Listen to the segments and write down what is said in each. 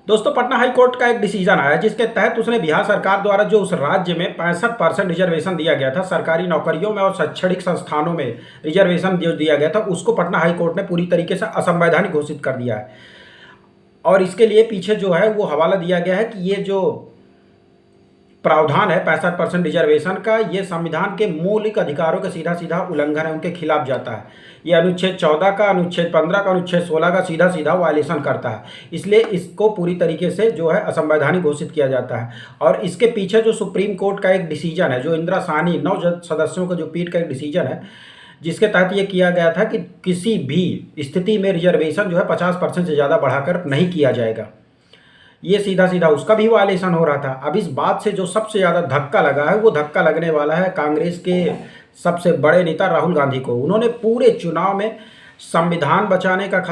दोस्तों, Patna high court का एक डिसीजन आया जिसके तहत उसने बिहार सरकार द्वारा जो उस राज्य में 65% रिजर्वेशन दिया गया था सरकारी नौकरियों में और शैक्षणिक संस्थानों में रिजर्वेशन जो दिया गया था उसको पटना हाई कोर्ट ने पूरी तरीके से असंवैधानिक घोषित कर दिया है। और इसके लिए पीछे जो है वो हवाला दिया गया है कि ये जो प्रावधान है 65% रिजर्वेशन का, ये संविधान के मौलिक अधिकारों का सीधा सीधा उल्लंघन है, उनके खिलाफ जाता है। ये अनुच्छेद 14 का, अनुच्छेद 15 का, अनुच्छेद 16 का सीधा सीधा वायलेशन करता है। इसलिए इसको पूरी तरीके से जो है असंवैधानिक घोषित किया जाता है। और इसके पीछे जो सुप्रीम कोर्ट का एक डिसीजन है, जो इंदिरा साहनी 9 सदस्यों का जो पीठ का एक डिसीजन है, जिसके तहत ये किया गया था कि किसी भी स्थिति में रिजर्वेशन जो है 50% से ज़्यादा बढ़ाकर नहीं किया जाएगा। ये सीधा सीधा उसका भी वायलेशन हो रहा था। अब इस बात से जो सबसे ज़्यादा धक्का लगा है वो धक्का लगने वाला है कांग्रेस के सबसे बड़े नेता राहुल गांधी को। उन्होंने पूरे चुनाव में संविधान बचाने का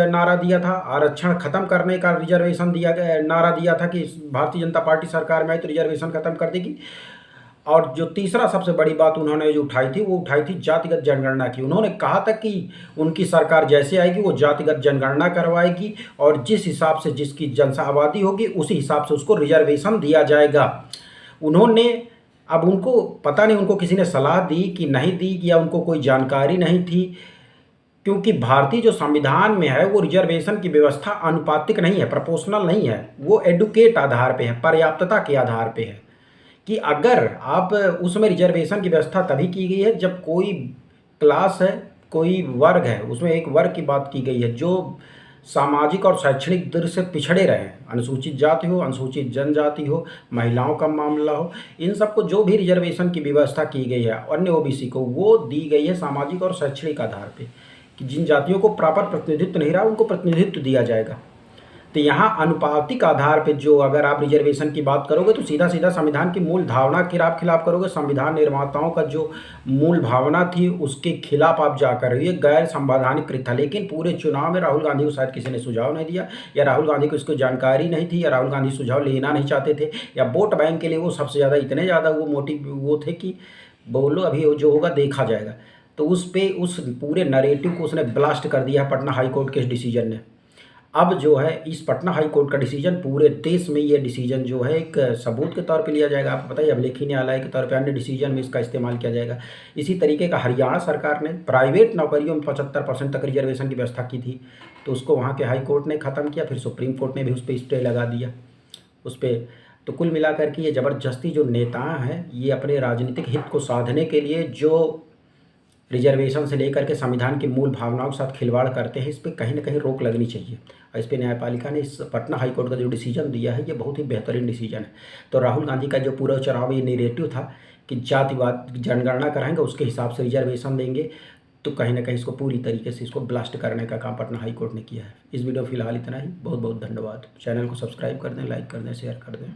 नारा दिया था, आरक्षण खत्म करने का रिजर्वेशन दिया गया नारा दिया था कि भारतीय जनता पार्टी सरकार में आई तो रिजर्वेशन खत्म कर देगी। और जो तीसरा सबसे बड़ी बात उन्होंने जो उठाई थी वो उठाई थी जातिगत जनगणना की। उन्होंने कहा था कि उनकी सरकार जैसे आएगी वो जातिगत जनगणना करवाएगी और जिस हिसाब से जिसकी आबादी होगी उसी हिसाब से उसको रिजर्वेशन दिया जाएगा। उन्होंने अब उनको पता नहीं उनको किसी ने सलाह दी कि नहीं दी, या उनको कोई जानकारी नहीं थी, क्योंकि भारतीय जो संविधान में है वो रिजर्वेशन की व्यवस्था अनुपातिक नहीं है, प्रोपोर्शनल नहीं है, वो एडुकेट आधार पे है, पर्याप्तता के आधार पे है। कि अगर आप उसमें रिजर्वेशन की व्यवस्था तभी की गई है जब कोई क्लास है, कोई वर्ग है, उसमें एक वर्ग की बात की गई है जो सामाजिक और शैक्षणिक दृष्टि से पिछड़े रहे, अनुसूचित जाति हो, अनुसूचित जनजाति हो, महिलाओं का मामला हो, इन सबको जो भी रिजर्वेशन की व्यवस्था की गई है अन्य ओबीसी को, वो दी गई है सामाजिक और शैक्षणिक आधार पे कि जिन जातियों को प्रॉपर प्रतिनिधित्व नहीं रहा उनको प्रतिनिधित्व दिया जाएगा। तो यहाँ अनुपातिक आधार पे जो अगर आप रिजर्वेशन की बात करोगे तो सीधा सीधा संविधान की मूल भावना के आप खिलाफ करोगे। संविधान निर्माताओं का जो मूल भावना थी उसके खिलाफ आप जाकर ये गैर संवैधानिक कृत था। लेकिन पूरे चुनाव में राहुल गांधी को शायद किसी ने सुझाव नहीं दिया, या राहुल गांधी को इसको जानकारी नहीं थी, या राहुल गांधी सुझाव लेना नहीं चाहते थे, या वोट बैंक के लिए वो सबसे ज़्यादा इतने ज़्यादा वो मोटिव वो थे कि बोलो अभी जो होगा देखा जाएगा। तो उस पूरे नरेटिव को उसने ब्लास्ट कर दिया पटना हाई कोर्ट के इस डिसीजन ने। अब जो है इस पटना हाई कोर्ट का डिसीजन पूरे देश में ये डिसीजन जो है एक सबूत के तौर पे लिया जाएगा। आपको पता है अभिलेखीय न्यायालय के तौर पे अन्य डिसीजन में इसका इस्तेमाल किया जाएगा। इसी तरीके का हरियाणा सरकार ने प्राइवेट नौकरियों में 75% तक रिजर्वेशन की व्यवस्था की थी, तो उसको वहाँ के हाई कोर्ट ने ख़त्म किया, फिर सुप्रीम कोर्ट ने भी उस पर स्टे लगा दिया उस पर। तो कुल मिलाकर के ये ज़बरदस्ती जो नेता हैं ये अपने राजनीतिक हित को साधने के लिए जो रिजर्वेशन से लेकर के संविधान की मूल भावनाओं के साथ खिलवाड़ करते हैं, इस पर कहीं ना कहीं रोक लगनी चाहिए। और इस पर न्यायपालिका ने इस पटना हाई कोर्ट का जो डिसीजन दिया है ये बहुत ही बेहतरीन डिसीजन है। तो राहुल गांधी का जो पूरा चुनाव ये नेरेटिव था कि जातिवाद जनगणना कराएंगे उसके हिसाब से रिजर्वेशन देंगे, तो कहीं ना कहीं इसको पूरी तरीके से इसको ब्लास्ट करने का काम पटना हाई कोर्ट ने किया है। इस वीडियो फिलहाल इतना ही। बहुत बहुत धन्यवाद। चैनल को सब्सक्राइब कर दें, लाइक कर दें, शेयर कर दें।